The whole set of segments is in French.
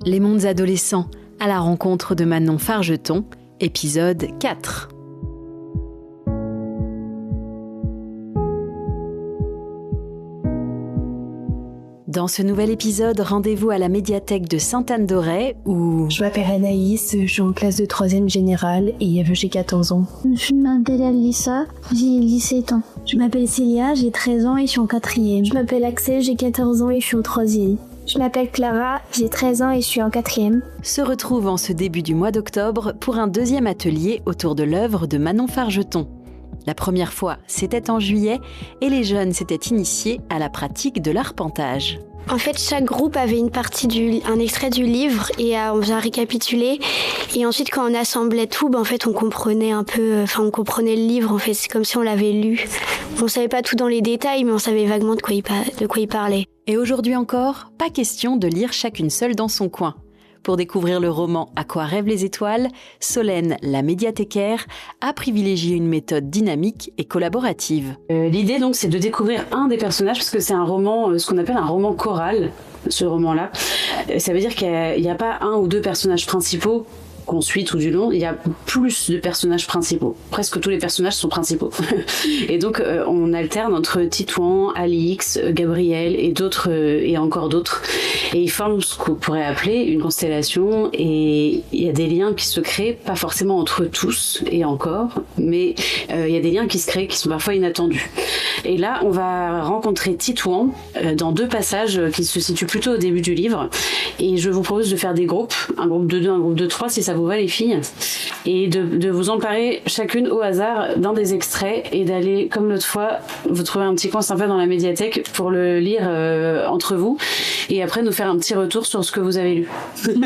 Les mondes adolescents, à la rencontre de Manon Fargeton, épisode 4. Dans ce nouvel épisode, rendez-vous à la médiathèque de Sainte-Anne-d'Auray où... Je m'appelle Anaïs, je suis en classe de 3e générale et j'ai 14 ans. Je m'appelle Alissa, j'ai 17 ans. Je m'appelle Célia, j'ai 13 ans et je suis en 4e. Je m'appelle Axel, j'ai 14 ans et je suis en 3e. Je m'appelle Clara, j'ai 13 ans et je suis en 4e. Se retrouvent en ce début du mois d'octobre pour un deuxième atelier autour de l'œuvre de Manon Fargeton. La première fois, c'était en juillet et les jeunes s'étaient initiés à la pratique de l'arpentage. En fait, chaque groupe avait un extrait du livre et on faisait récapituler. Et ensuite, quand on assemblait tout, en fait, on comprenait on comprenait le livre. En fait, c'est comme si on l'avait lu. On savait pas tout dans les détails, mais on savait vaguement de quoi il parlait. Et aujourd'hui encore, pas question de lire chacune seule dans son coin. Pour découvrir le roman À quoi rêvent les étoiles, Solène, la médiathécaire, a privilégié une méthode dynamique et collaborative. L'idée donc c'est de découvrir un des personnages parce que c'est un roman, ce qu'on appelle un roman choral, ce roman-là. Ça veut dire qu'il n'y a pas un ou deux personnages principaux qu'on suit tout du long, il y a plus de personnages principaux. Presque tous les personnages sont principaux. Et donc on alterne entre Titouan, Alix, Gabriel et d'autres et encore d'autres. Et ils forment ce qu'on pourrait appeler une constellation et il y a des liens qui se créent, pas forcément entre tous et encore, mais il y a des liens qui se créent qui sont parfois inattendus. Et là, on va rencontrer Titouan dans deux passages qui se situent plutôt au début du livre. Et je vous propose de faire des groupes, un groupe de 2, un groupe de 3, si ça vous va les filles, et de vous emparer chacune au hasard d'un des extraits et d'aller, comme l'autre fois, vous trouver un petit coin sympa dans la médiathèque pour le lire entre vous et après nous faire un petit retour sur ce que vous avez lu. C'est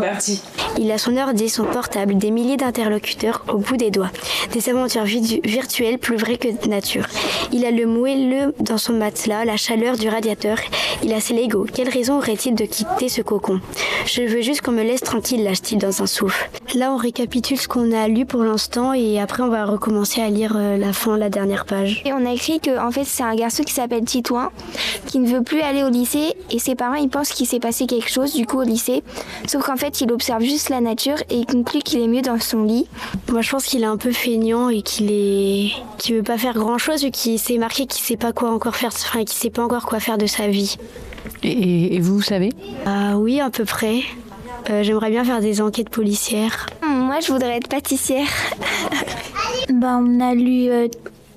parti. Il a son ordi, son portable, des milliers d'interlocuteurs au bout des doigts. Des aventures virtuelles plus vraies que nature. Il a le moelleux dans son matelas, la chaleur du radiateur. Il a ses Legos. Quelle raison aurait-il de quitter ce cocon ? Je veux juste qu'on me laisse tranquille, lâche-t-il dans un souffle. Là, on récapitule ce qu'on a lu pour l'instant et après, on va recommencer à lire la dernière page. Et on a écrit que en fait, c'est un garçon qui s'appelle Titouan, qui ne veut plus aller au lycée et ses parents, ils pensent qu'il s'est passé quelque chose du coup au lycée. Sauf qu'en fait, il observe juste la nature et il conclut qu'il est mieux dans son lit. Moi, je pense qu'il est un peu feignant et qu'il veut pas faire grand-chose vu qu'il s'est marqué qu'il sait pas quoi encore faire, qu'il sait pas encore quoi faire de sa vie. Et vous savez ? Oui, à peu près. J'aimerais bien faire des enquêtes policières. Moi, je voudrais être pâtissière. On a lu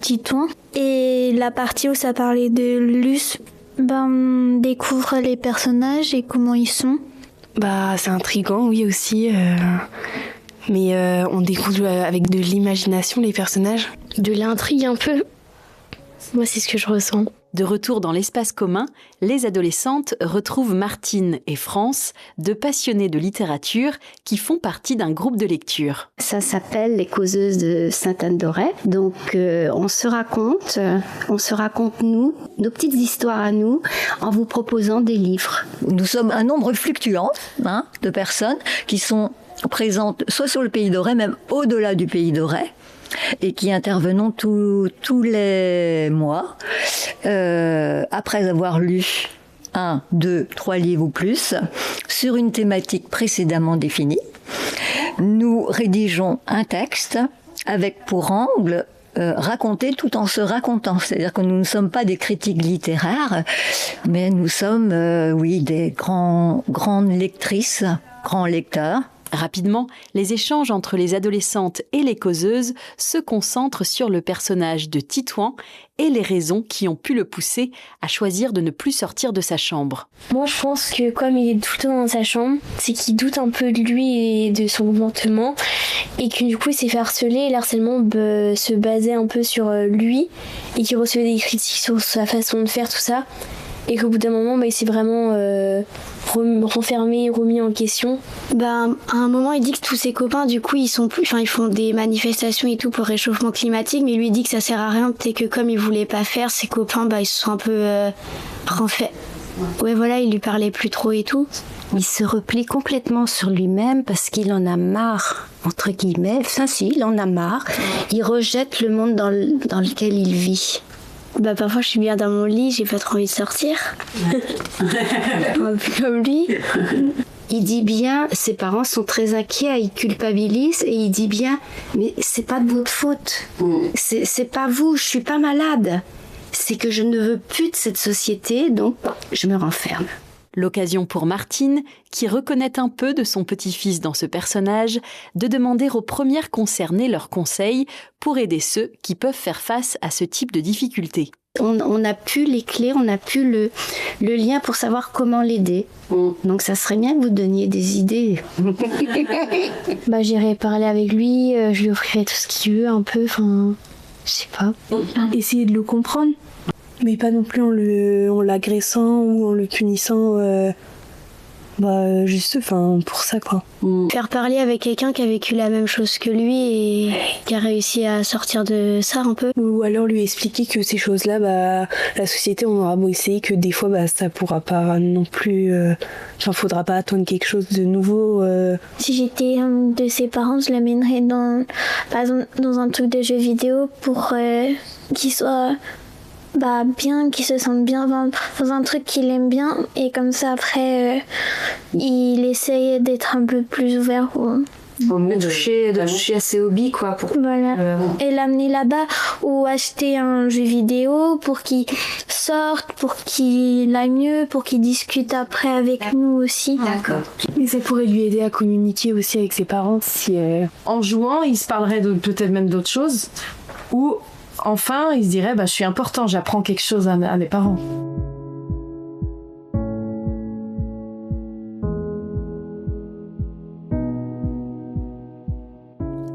Titouan et la partie où ça parlait de Luce. On découvre les personnages et comment ils sont. C'est intriguant, oui aussi. Mais on découvre avec de l'imagination les personnages. De l'intrigue un peu. Moi, c'est ce que je ressens. De retour dans l'espace commun, les adolescentes retrouvent Martine et France, deux passionnées de littérature qui font partie d'un groupe de lecture. Ça s'appelle Les Causeuses de Sainte-Anne-d'Auray. Donc on se raconte nous, nos petites histoires à nous, en vous proposant des livres. Nous sommes un nombre fluctuant de personnes qui sont présentes soit sur le Pays d'Auray, même au-delà du Pays d'Auray, et qui intervenons tous les mois après avoir lu 1, 2, 3 livres ou plus sur une thématique précédemment définie. Nous rédigeons un texte avec pour angle raconter tout en se racontant. C'est-à-dire que nous ne sommes pas des critiques littéraires, mais nous sommes des grandes lectrices, grands lecteurs. Rapidement, les échanges entre les adolescentes et les causeuses se concentrent sur le personnage de Titouan et les raisons qui ont pu le pousser à choisir de ne plus sortir de sa chambre. Moi, je pense que comme il est tout le temps dans sa chambre, c'est qu'il doute un peu de lui et de son comportement et que du coup, il s'est fait harceler et l'harcèlement se basait un peu sur lui et qu'il recevait des critiques sur sa façon de faire, tout ça. Et qu'au bout d'un moment, il s'est vraiment renfermé, remis en question. À un moment, il dit que tous ses copains, du coup, ils font des manifestations et tout pour le réchauffement climatique, mais lui il dit que ça sert à rien, peut-être que comme il voulait pas faire, ses copains, ils se sont un peu renfermés. Ouais, voilà, il lui parlait plus trop et tout. Il se replie complètement sur lui-même parce qu'il en a marre, entre guillemets. Il en a marre. Il rejette le monde dans lequel il vit. Parfois je suis bien dans mon lit, j'ai pas trop envie de sortir. Un peu comme lui. il dit bien, ses parents sont très inquiets, ils culpabilisent et il dit bien, mais c'est pas de votre faute, c'est pas vous, je suis pas malade, c'est que je ne veux plus de cette société, donc je me renferme. L'occasion pour Martine, qui reconnaît un peu de son petit-fils dans ce personnage, de demander aux premières concernées leurs conseils pour aider ceux qui peuvent faire face à ce type de difficultés. On n'a plus les clés, on n'a plus le lien pour savoir comment l'aider. Donc ça serait bien que vous donniez des idées. J'irai parler avec lui, je lui offrirai tout ce qu'il veut un peu, je sais pas. Essayer de le comprendre, mais pas non plus en l'agressant ou en le punissant. Juste pour ça quoi. Faire parler avec quelqu'un qui a vécu la même chose que lui et qui a réussi à sortir de ça un peu. Ou alors lui expliquer que ces choses-là, la société, on aura beau essayer, que des fois ça pourra pas non plus, faudra pas attendre quelque chose de nouveau. Si j'étais un de ses parents, je l'amènerais par exemple dans un truc de jeu vidéo pour qu'il soit bien, qu'il se sente bien dans un truc qu'il aime bien, et comme ça après il essaye d'être un peu plus ouvert de toucher à ses hobbies quoi. Voilà. Et l'amener là-bas ou acheter un jeu vidéo pour qu'il sorte, pour qu'il aille mieux, pour qu'il discute après avec nous aussi. D'accord. Et ça pourrait lui aider à communiquer aussi avec ses parents si en jouant il se parlerait peut-être même d'autres choses, ou enfin, il se dirait, je suis important, j'apprends quelque chose à mes parents.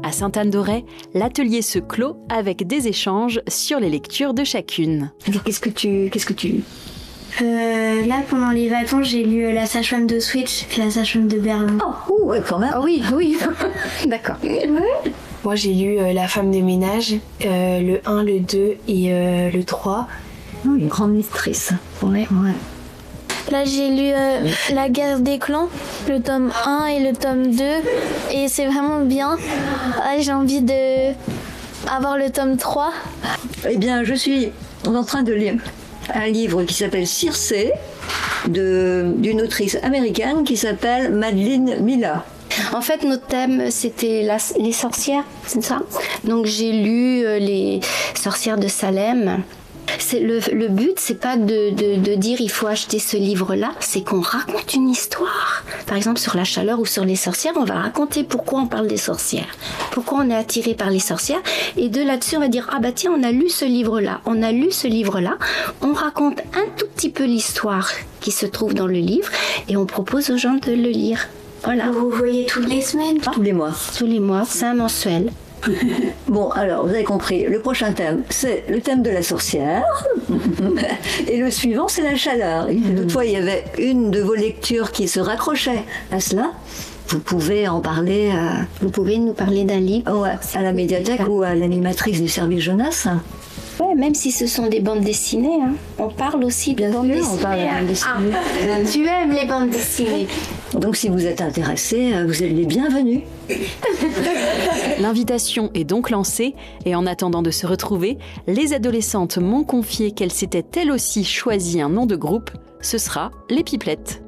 À Sainte-Anne-d'Auray, l'atelier se clôt avec des échanges sur les lectures de chacune. Qu'est-ce que tu... Là, pendant les vacances, j'ai lu La Sage-Femme de Switch et La Sage-Femme de Berlin. Oh, ouais, quand même. Oui. D'accord. Moi, j'ai lu La Femme des ménages, le 1, le 2 et le 3. Oh, une grande lectrice. Ouais. Là, j'ai lu La Guerre des clans, le tome 1 et le tome 2, et c'est vraiment bien. J'ai envie d'avoir le tome 3. Eh bien, je suis en train de lire un livre qui s'appelle Circé, d'une autrice américaine qui s'appelle Madeline Miller. En fait, notre thème, c'était les sorcières, c'est ça. Donc, j'ai lu Les sorcières de Salem. Le but, c'est pas de dire il faut acheter ce livre-là, c'est qu'on raconte une histoire. Par exemple, sur la chaleur ou sur les sorcières, on va raconter pourquoi on parle des sorcières, pourquoi on est attiré par les sorcières, et de là-dessus, on va dire tiens, on a lu ce livre-là, on raconte un tout petit peu l'histoire qui se trouve dans le livre, et on propose aux gens de le lire. Voilà. Vous voyez toutes les semaines? Tous les mois. Tous les mois, c'est un mensuel. Bon, alors, vous avez compris, le prochain thème, c'est le thème de la sorcière. Et le suivant, c'est la chaleur. Et toutefois, il y avait une de vos lectures qui se raccrochait à cela. Vous pouvez en parler Vous pouvez nous parler d'un livre à la médiathèque ou à l'animatrice du service jeunesse. Ouais, même si ce sont des bandes dessinées, on parle aussi de bandes dessinées. On parle de bandes dessinées. Tu aimes les bandes dessinées. Donc si vous êtes intéressés, vous êtes les bienvenus. L'invitation est donc lancée, et en attendant de se retrouver, les adolescentes m'ont confié qu'elles s'étaient elles aussi choisi un nom de groupe, ce sera les Pipelettes.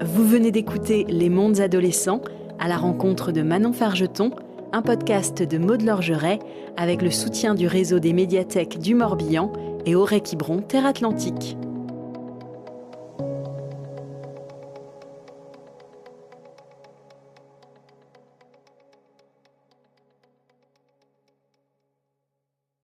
Vous venez d'écouter Les Mondes adolescents, à la rencontre de Manon Fargeton, un podcast de Maud Lorgeret avec le soutien du réseau des médiathèques du Morbihan et Aurey-Quiberon Terre Atlantique.